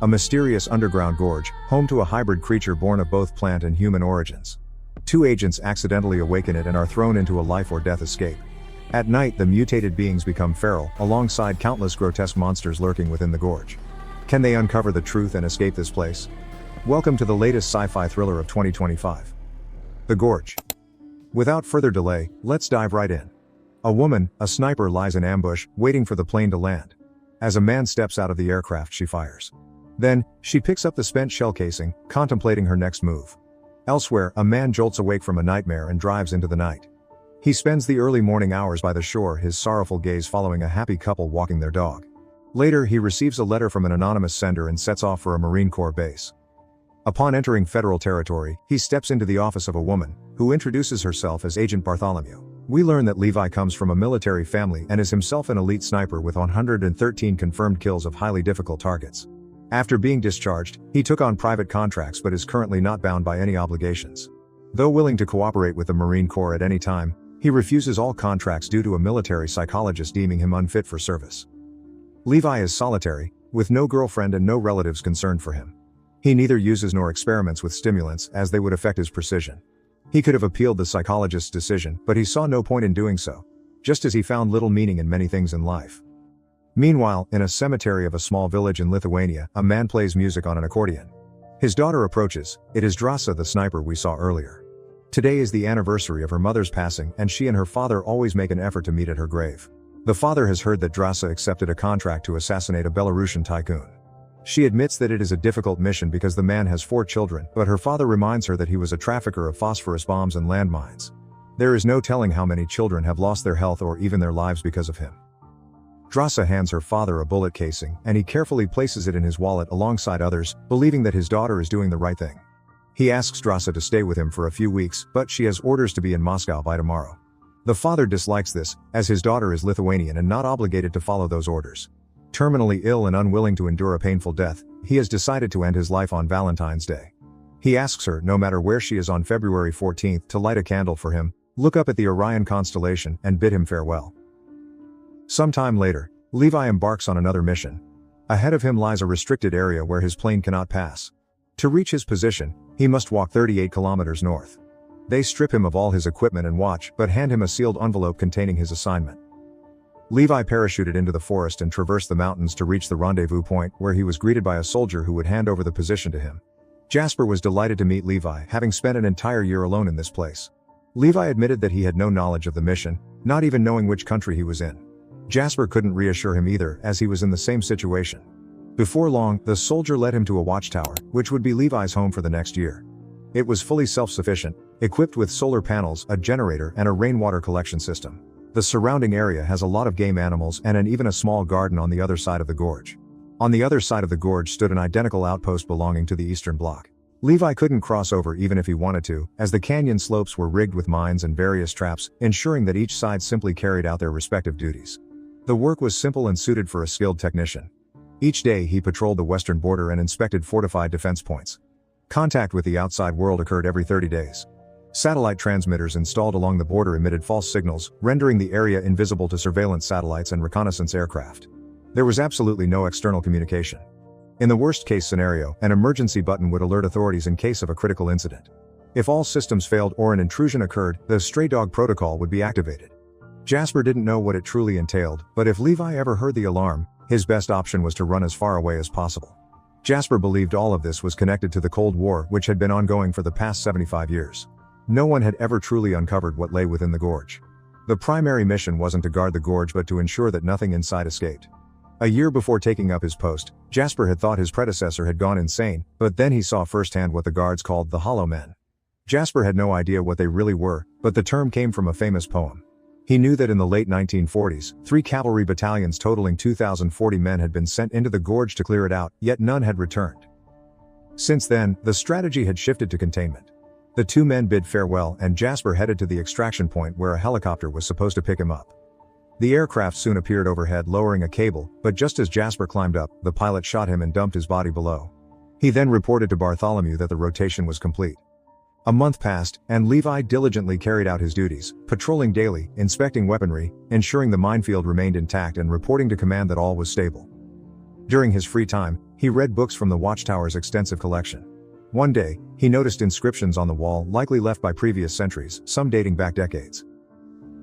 a mysterious underground gorge, home to a hybrid creature born of both plant and human origins. Two agents accidentally awaken it and are thrown into a life or death escape. At night, the mutated beings become feral, alongside countless grotesque monsters lurking within the gorge. Can they uncover the truth and escape this place? Welcome to the latest sci-fi thriller of 2025. The Gorge. Without further delay, let's dive right in. A woman, a sniper, lies in ambush, waiting for the plane to land. As a man steps out of the aircraft, she fires. Then, she picks up the spent shell casing, contemplating her next move. Elsewhere, a man jolts awake from a nightmare and drives into the night. He spends the early morning hours by the shore, his sorrowful gaze following a happy couple walking their dog. Later, he receives a letter from an anonymous sender and sets off for a Marine Corps base. Upon entering federal territory, he steps into the office of a woman, who introduces herself as Agent Bartholomew. We learn that Levi comes from a military family and is himself an elite sniper with 113 confirmed kills of highly difficult targets. After being discharged, he took on private contracts but is currently not bound by any obligations. Though willing to cooperate with the Marine Corps at any time, he refuses all contracts due to a military psychologist deeming him unfit for service. Levi is solitary, with no girlfriend and no relatives concerned for him. He neither uses nor experiments with stimulants as they would affect his precision. He could have appealed the psychologist's decision, but he saw no point in doing so, just as he found little meaning in many things in life. Meanwhile, in a cemetery of a small village in Lithuania, a man plays music on an accordion. His daughter approaches. It is Drasa, the sniper we saw earlier. Today is the anniversary of her mother's passing, and she and her father always make an effort to meet at her grave. The father has heard that Drasa accepted a contract to assassinate a Belarusian tycoon. She admits that it is a difficult mission because the man has 4 children, but her father reminds her that he was a trafficker of phosphorus bombs and landmines. There is no telling how many children have lost their health or even their lives because of him. Drasa hands her father a bullet casing, and he carefully places it in his wallet alongside others, believing that his daughter is doing the right thing. He asks Drasa to stay with him for a few weeks, but she has orders to be in Moscow by tomorrow. The father dislikes this, as his daughter is Lithuanian and not obligated to follow those orders. Terminally ill and unwilling to endure a painful death, he has decided to end his life on Valentine's Day. He asks her, no matter where she is on February 14th, to light a candle for him, look up at the Orion constellation, and bid him farewell. Sometime later, Levi embarks on another mission. Ahead of him lies a restricted area where his plane cannot pass. To reach his position, he must walk 38 kilometers north. They strip him of all his equipment and watch, but hand him a sealed envelope containing his assignment. Levi parachuted into the forest and traversed the mountains to reach the rendezvous point, where he was greeted by a soldier who would hand over the position to him. Jasper was delighted to meet Levi, having spent an entire year alone in this place. Levi admitted that he had no knowledge of the mission, not even knowing which country he was in. Jasper couldn't reassure him either, as he was in the same situation. Before long, the soldier led him to a watchtower, which would be Levi's home for the next year. It was fully self-sufficient, equipped with solar panels, a generator, and a rainwater collection system. The surrounding area has a lot of game animals and even a small garden on the other side of the gorge. On the other side of the gorge stood an identical outpost belonging to the Eastern Bloc. Levi couldn't cross over even if he wanted to, as the canyon slopes were rigged with mines and various traps, ensuring that each side simply carried out their respective duties. The work was simple and suited for a skilled technician. Each day he patrolled the western border and inspected fortified defense points. Contact with the outside world occurred every 30 days. Satellite transmitters installed along the border emitted false signals, rendering the area invisible to surveillance satellites and reconnaissance aircraft. There was absolutely no external communication. In the worst-case scenario, an emergency button would alert authorities in case of a critical incident. If all systems failed or an intrusion occurred, the stray dog protocol would be activated. Jasper didn't know what it truly entailed, but if Levi ever heard the alarm, his best option was to run as far away as possible. Jasper believed all of this was connected to the Cold War, which had been ongoing for the past 75 years. No one had ever truly uncovered what lay within the gorge. The primary mission wasn't to guard the gorge but to ensure that nothing inside escaped. A year before taking up his post, Jasper had thought his predecessor had gone insane, but then he saw firsthand what the guards called the Hollow Men. Jasper had no idea what they really were, but the term came from a famous poem. He knew that in the late 1940s, 3 cavalry battalions totaling 2,040 men had been sent into the gorge to clear it out, yet none had returned. Since then, the strategy had shifted to containment. The 2 men bid farewell and Jasper headed to the extraction point where a helicopter was supposed to pick him up. The aircraft soon appeared overhead lowering a cable, but just as Jasper climbed up, the pilot shot him and dumped his body below. He then reported to Bartholomew that the rotation was complete. A month passed, and Levi diligently carried out his duties, patrolling daily, inspecting weaponry, ensuring the minefield remained intact and reporting to command that all was stable. During his free time, he read books from the Watchtower's extensive collection. One day, he noticed inscriptions on the wall likely left by previous centuries, some dating back decades.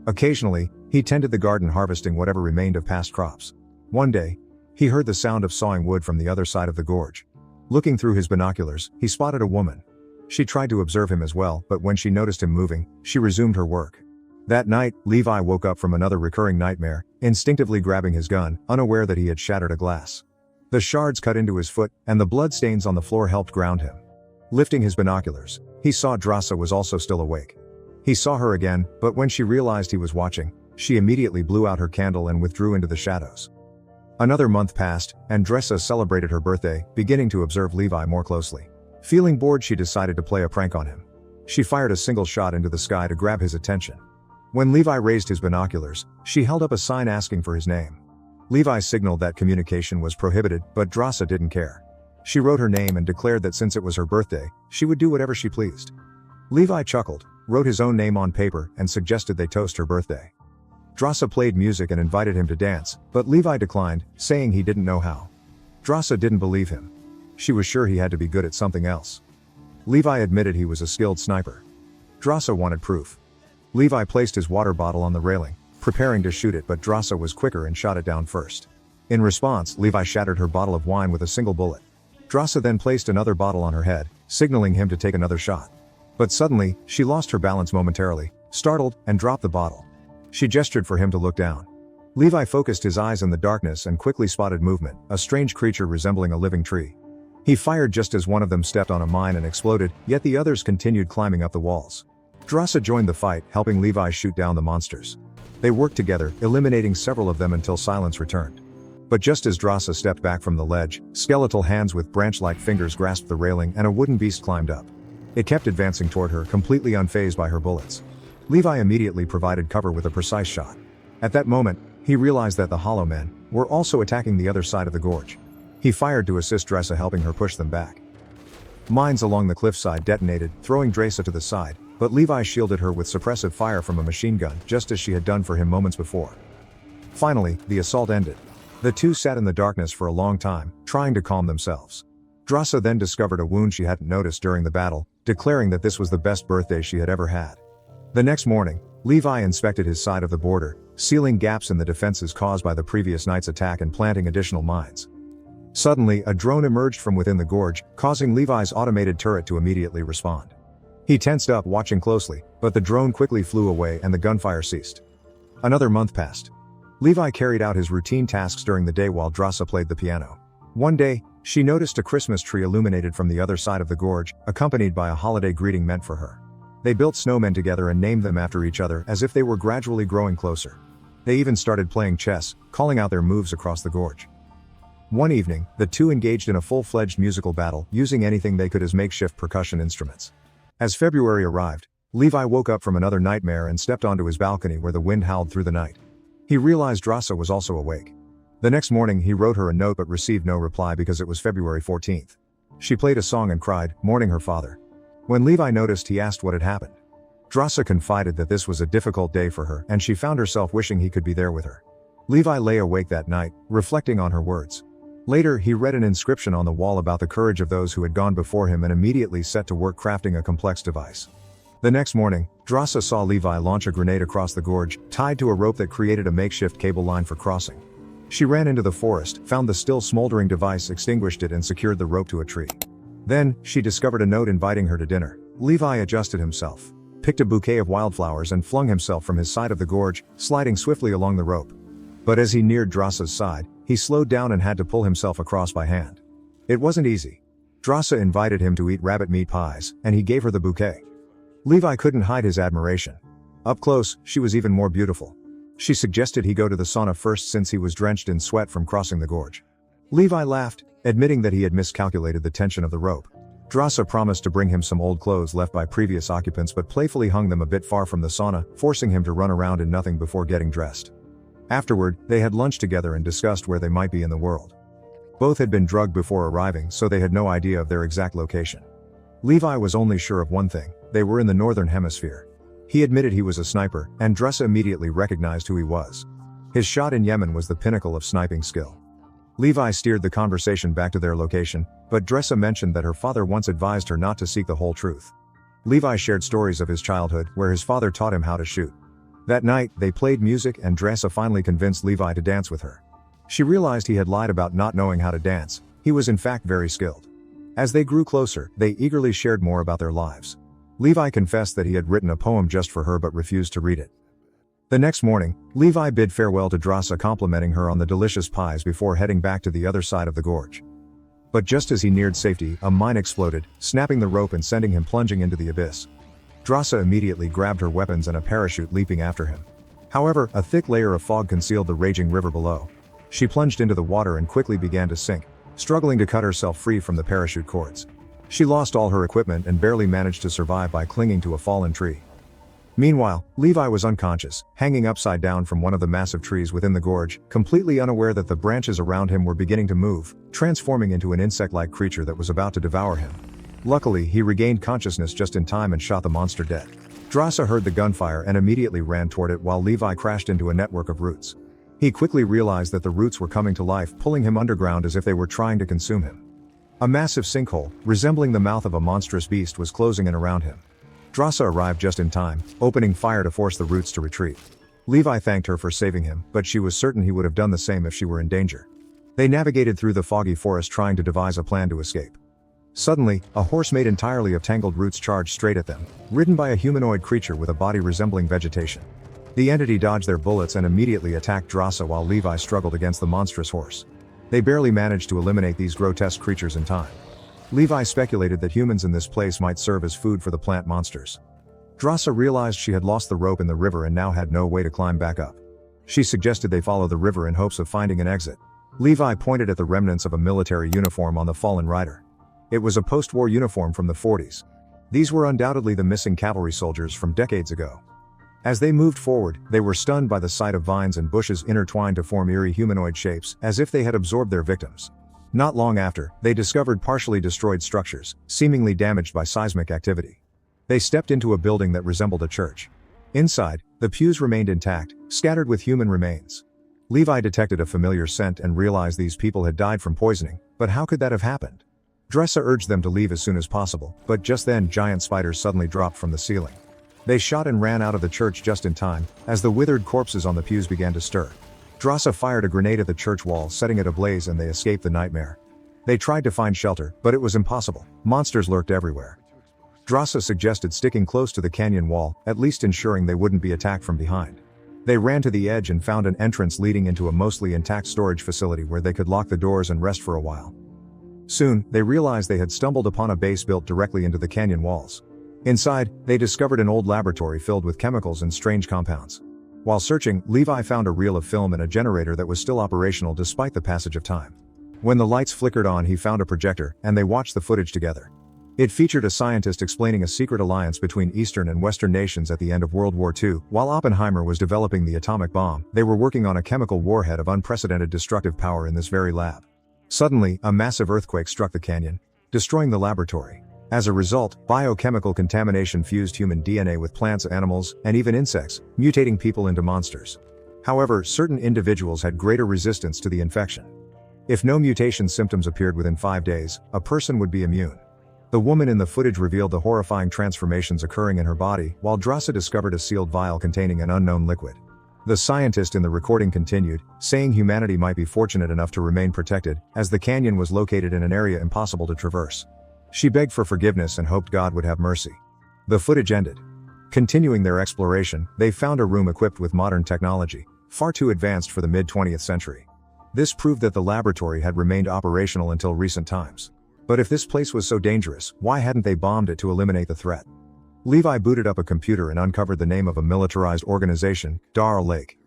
Occasionally, he tended the garden harvesting whatever remained of past crops. One day, he heard the sound of sawing wood from the other side of the gorge. Looking through his binoculars, he spotted a woman. She tried to observe him as well, but when she noticed him moving, she resumed her work. That night, Levi woke up from another recurring nightmare, instinctively grabbing his gun, unaware that he had shattered a glass. The shards cut into his foot, and the blood stains on the floor helped ground him. Lifting his binoculars, he saw Drasa was also still awake. He saw her again, but when she realized he was watching, she immediately blew out her candle and withdrew into the shadows. Another month passed, and Dresa celebrated her birthday, beginning to observe Levi more closely. Feeling bored, she decided to play a prank on him. She fired a single shot into the sky to grab his attention. When Levi raised his binoculars, she held up a sign asking for his name. Levi signaled that communication was prohibited, but Drasa didn't care. She wrote her name and declared that since it was her birthday, she would do whatever she pleased. Levi chuckled, wrote his own name on paper, and suggested they toast her birthday. Drasa played music and invited him to dance, but Levi declined, saying he didn't know how. Drasa didn't believe him. She was sure he had to be good at something else. Levi admitted he was a skilled sniper. Drasa wanted proof. Levi placed his water bottle on the railing, preparing to shoot it, but Drasa was quicker and shot it down first. In response, Levi shattered her bottle of wine with a single bullet. Drasa then placed another bottle on her head, signaling him to take another shot. But suddenly, she lost her balance momentarily, startled, and dropped the bottle. She gestured for him to look down. Levi focused his eyes in the darkness and quickly spotted movement, a strange creature resembling a living tree. He fired just as one of them stepped on a mine and exploded, yet the others continued climbing up the walls. Drasa joined the fight, helping Levi shoot down the monsters. They worked together, eliminating several of them until silence returned. But just as Drasa stepped back from the ledge, skeletal hands with branch-like fingers grasped the railing and a wooden beast climbed up. It kept advancing toward her, completely unfazed by her bullets. Levi immediately provided cover with a precise shot. At that moment, he realized that the Hollow Men were also attacking the other side of the gorge. He fired to assist Dresa, helping her push them back. Mines along the cliffside detonated, throwing Dresa to the side, but Levi shielded her with suppressive fire from a machine gun, just as she had done for him moments before. Finally, the assault ended. The two sat in the darkness for a long time, trying to calm themselves. Drasa then discovered a wound she hadn't noticed during the battle, declaring that this was the best birthday she had ever had. The next morning, Levi inspected his side of the border, sealing gaps in the defenses caused by the previous night's attack and planting additional mines. Suddenly, a drone emerged from within the gorge, causing Levi's automated turret to immediately respond. He tensed up, watching closely, but the drone quickly flew away and the gunfire ceased. Another month passed. Levi carried out his routine tasks during the day while Drasa played the piano. One day, she noticed a Christmas tree illuminated from the other side of the gorge, accompanied by a holiday greeting meant for her. They built snowmen together and named them after each other as if they were gradually growing closer. They even started playing chess, calling out their moves across the gorge. One evening, the two engaged in a full-fledged musical battle, using anything they could as makeshift percussion instruments. As February arrived, Levi woke up from another nightmare and stepped onto his balcony where the wind howled through the night. He realized Drasa was also awake. The next morning he wrote her a note but received no reply because it was February 14th. She played a song and cried, mourning her father. When Levi noticed, he asked what had happened. Drasa confided that this was a difficult day for her and she found herself wishing he could be there with her. Levi lay awake that night, reflecting on her words. Later, he read an inscription on the wall about the courage of those who had gone before him and immediately set to work crafting a complex device. The next morning, Drasa saw Levi launch a grenade across the gorge, tied to a rope that created a makeshift cable line for crossing. She ran into the forest, found the still smoldering device, extinguished it and secured the rope to a tree. Then, she discovered a note inviting her to dinner. Levi adjusted himself, picked a bouquet of wildflowers and flung himself from his side of the gorge, sliding swiftly along the rope. But as he neared Drasa's side, he slowed down and had to pull himself across by hand. It wasn't easy. Drasa invited him to eat rabbit meat pies, and he gave her the bouquet. Levi couldn't hide his admiration. Up close, she was even more beautiful. She suggested he go to the sauna first since he was drenched in sweat from crossing the gorge. Levi laughed, admitting that he had miscalculated the tension of the rope. Drasa promised to bring him some old clothes left by previous occupants but playfully hung them a bit far from the sauna, forcing him to run around in nothing before getting dressed. Afterward, they had lunch together and discussed where they might be in the world. Both had been drugged before arriving, so they had no idea of their exact location. Levi was only sure of one thing: they were in the northern hemisphere. He admitted he was a sniper, and Dresa immediately recognized who he was. His shot in Yemen was the pinnacle of sniping skill. Levi steered the conversation back to their location, but Dressa mentioned that her father once advised her not to seek the whole truth. Levi shared stories of his childhood where his father taught him how to shoot. That night, they played music and Dressa finally convinced Levi to dance with her. She realized he had lied about not knowing how to dance. He was in fact very skilled. As they grew closer, they eagerly shared more about their lives. Levi confessed that he had written a poem just for her but refused to read it. The next morning, Levi bid farewell to Dressa, complimenting her on the delicious pies before heading back to the other side of the gorge. But just as he neared safety, a mine exploded, snapping the rope and sending him plunging into the abyss. Dressa immediately grabbed her weapons and a parachute, leaping after him. However, a thick layer of fog concealed the raging river below. She plunged into the water and quickly began to sink, struggling to cut herself free from the parachute cords. She lost all her equipment and barely managed to survive by clinging to a fallen tree. Meanwhile, Levi was unconscious, hanging upside down from one of the massive trees within the gorge, completely unaware that the branches around him were beginning to move, transforming into an insect-like creature that was about to devour him. Luckily, he regained consciousness just in time and shot the monster dead. Dressa heard the gunfire and immediately ran toward it while Levi crashed into a network of roots. He quickly realized that the roots were coming to life, pulling him underground as if they were trying to consume him. A massive sinkhole, resembling the mouth of a monstrous beast, was closing in around him. Dressa arrived just in time, opening fire to force the roots to retreat. Levi thanked her for saving him, but she was certain he would have done the same if she were in danger. They navigated through the foggy forest trying to devise a plan to escape. Suddenly, a horse made entirely of tangled roots charged straight at them, ridden by a humanoid creature with a body resembling vegetation. The entity dodged their bullets and immediately attacked Dressa while Levi struggled against the monstrous horse. They barely managed to eliminate these grotesque creatures in time. Levi speculated that humans in this place might serve as food for the plant monsters. Dressa realized she had lost the rope in the river and now had no way to climb back up. She suggested they follow the river in hopes of finding an exit. Levi pointed at the remnants of a military uniform on the fallen rider. It was a post-war uniform from the 40s. These were undoubtedly the missing cavalry soldiers from decades ago. As they moved forward, they were stunned by the sight of vines and bushes intertwined to form eerie humanoid shapes, as if they had absorbed their victims. Not long after, they discovered partially destroyed structures, seemingly damaged by seismic activity. They stepped into a building that resembled a church. Inside, the pews remained intact, scattered with human remains. Levi detected a familiar scent and realized these people had died from poisoning, but how could that have happened? Dressa urged them to leave as soon as possible, but just then giant spiders suddenly dropped from the ceiling. They shot and ran out of the church just in time, as the withered corpses on the pews began to stir. Dressa fired a grenade at the church wall, setting it ablaze, and they escaped the nightmare. They tried to find shelter, but it was impossible. Monsters lurked everywhere. Dressa suggested sticking close to the canyon wall, at least ensuring they wouldn't be attacked from behind. They ran to the edge and found an entrance leading into a mostly intact storage facility where they could lock the doors and rest for a while. Soon, they realized they had stumbled upon a base built directly into the canyon walls. Inside, they discovered an old laboratory filled with chemicals and strange compounds. While searching, Levi found a reel of film and a generator that was still operational despite the passage of time. When the lights flickered on, he found a projector, and they watched the footage together. It featured a scientist explaining a secret alliance between Eastern and Western nations at the end of World War II. While Oppenheimer was developing the atomic bomb, they were working on a chemical warhead of unprecedented destructive power in this very lab. Suddenly, a massive earthquake struck the canyon, destroying the laboratory. As a result, biochemical contamination fused human DNA with plants, animals, and even insects, mutating people into monsters. However, certain individuals had greater resistance to the infection. If no mutation symptoms appeared within 5 days, a person would be immune. The woman in the footage revealed the horrifying transformations occurring in her body, while Dressa discovered a sealed vial containing an unknown liquid. The scientist in the recording continued, saying humanity might be fortunate enough to remain protected, as the canyon was located in an area impossible to traverse. She begged for forgiveness and hoped God would have mercy. The footage ended. Continuing their exploration, they found a room equipped with modern technology, far too advanced for the mid-20th century. This proved that the laboratory had remained operational until recent times. But if this place was so dangerous, why hadn't they bombed it to eliminate the threat? Levi booted up a computer and uncovered the name of a militarized organization, Dar Lake.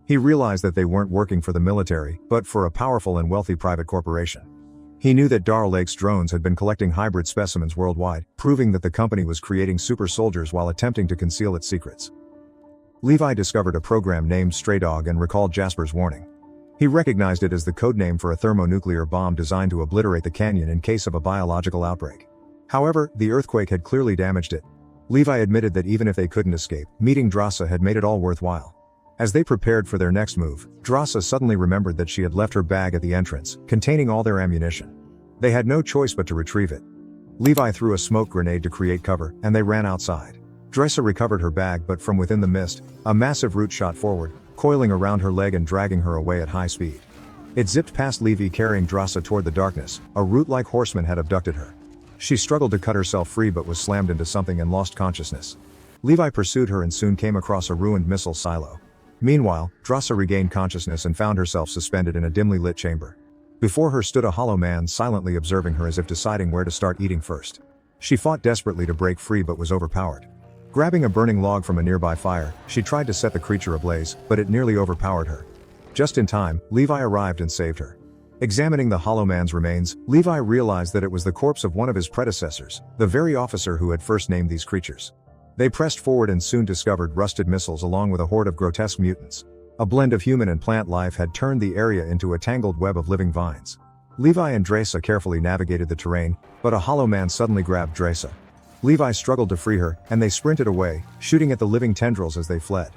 He realized that they weren't working for the military, but for a powerful and wealthy private corporation. He knew that Dar Lake's drones had been collecting hybrid specimens worldwide, proving that the company was creating super soldiers while attempting to conceal its secrets. Levi discovered a program named Stray Dog and recalled Jasper's warning. He recognized it as the codename for a thermonuclear bomb designed to obliterate the canyon in case of a biological outbreak. However, the earthquake had clearly damaged it. Levi admitted that even if they couldn't escape, meeting Dressa had made it all worthwhile. As they prepared for their next move, Drasa suddenly remembered that she had left her bag at the entrance, containing all their ammunition. They had no choice but to retrieve it. Levi threw a smoke grenade to create cover, and they ran outside. Drasa recovered her bag, but from within the mist, a massive root shot forward, coiling around her leg and dragging her away at high speed. It zipped past Levi, carrying Drasa toward the darkness. A root-like horseman had abducted her. She struggled to cut herself free but was slammed into something and lost consciousness. Levi pursued her and soon came across a ruined missile silo. Meanwhile, Drasa regained consciousness and found herself suspended in a dimly lit chamber. Before her stood a hollow man, silently observing her as if deciding where to start eating first. She fought desperately to break free but was overpowered. Grabbing a burning log from a nearby fire, she tried to set the creature ablaze, but it nearly overpowered her. Just in time, Levi arrived and saved her. Examining the hollow man's remains, Levi realized that it was the corpse of one of his predecessors, the very officer who had first named these creatures. They pressed forward and soon discovered rusted missiles along with a horde of grotesque mutants. A blend of human and plant life had turned the area into a tangled web of living vines. Levi and Drasa carefully navigated the terrain, but a hollow man suddenly grabbed Drasa. Levi struggled to free her, and they sprinted away, shooting at the living tendrils as they fled.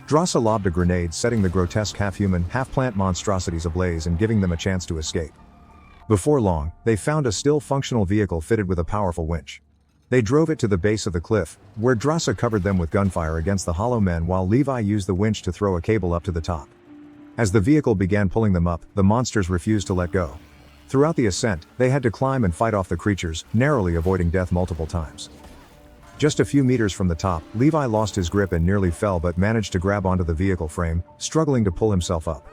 Drasa lobbed a grenade, setting the grotesque half-human, half-plant monstrosities ablaze and giving them a chance to escape. Before long, they found a still functional vehicle fitted with a powerful winch. They drove it to the base of the cliff, where Drasa covered them with gunfire against the hollow men while Levi used the winch to throw a cable up to the top. As the vehicle began pulling them up, the monsters refused to let go. Throughout the ascent, they had to climb and fight off the creatures, narrowly avoiding death multiple times. Just a few meters from the top, Levi lost his grip and nearly fell but managed to grab onto the vehicle frame, struggling to pull himself up.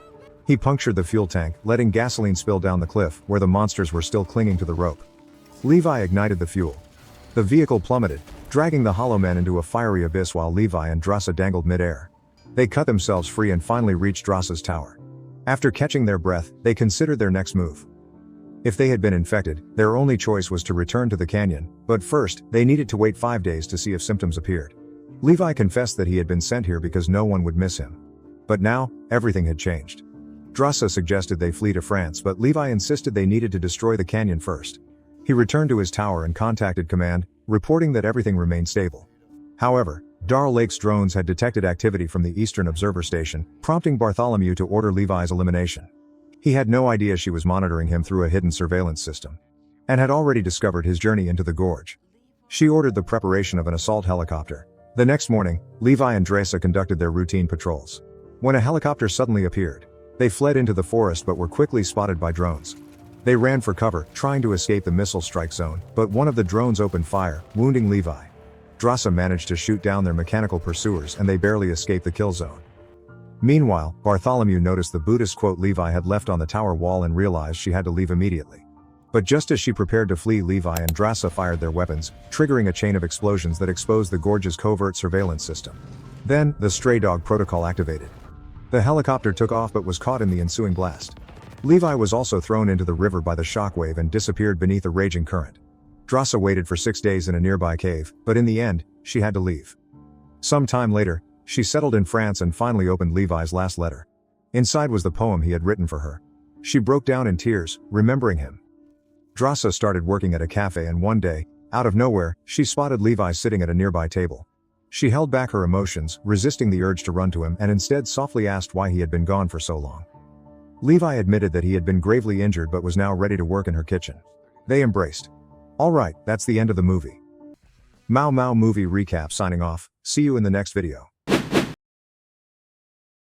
He punctured the fuel tank, letting gasoline spill down the cliff, where the monsters were still clinging to the rope. Levi ignited the fuel. The vehicle plummeted, dragging the hollow men into a fiery abyss while Levi and Drasa dangled mid-air. They cut themselves free and finally reached Drasa's tower. After catching their breath, they considered their next move. If they had been infected, their only choice was to return to the canyon, but first, they needed to wait 5 days to see if symptoms appeared. Levi confessed that he had been sent here because no one would miss him. But now, everything had changed. Drasa suggested they flee to France, but Levi insisted they needed to destroy the canyon first. He returned to his tower and contacted command, reporting that everything remained stable. However, Darl Lake's drones had detected activity from the Eastern Observer Station, prompting Bartholomew to order Levi's elimination. He had no idea she was monitoring him through a hidden surveillance system, and had already discovered his journey into the gorge. She ordered the preparation of an assault helicopter. The next morning, Levi and Drasa conducted their routine patrols. When a helicopter suddenly appeared, they fled into the forest but were quickly spotted by drones. They ran for cover, trying to escape the missile strike zone, but one of the drones opened fire, wounding Levi. Drasa managed to shoot down their mechanical pursuers and they barely escaped the kill zone. Meanwhile, Bartholomew noticed the Buddhist quote Levi had left on the tower wall and realized she had to leave immediately. But just as she prepared to flee, Levi and Drasa fired their weapons, triggering a chain of explosions that exposed the gorge's covert surveillance system. Then, the stray dog protocol activated. The helicopter took off but was caught in the ensuing blast. Levi was also thrown into the river by the shockwave and disappeared beneath a raging current. Drasa waited for 6 days in a nearby cave, but in the end, she had to leave. Some time later, she settled in France and finally opened Levi's last letter. Inside was the poem he had written for her. She broke down in tears, remembering him. Drasa started working at a cafe and one day, out of nowhere, she spotted Levi sitting at a nearby table. She held back her emotions, resisting the urge to run to him, and instead softly asked why he had been gone for so long. Levi admitted that he had been gravely injured but was now ready to work in her kitchen. They embraced. Alright, that's the end of the movie. Mau Mau movie recap signing off. See you in the next video.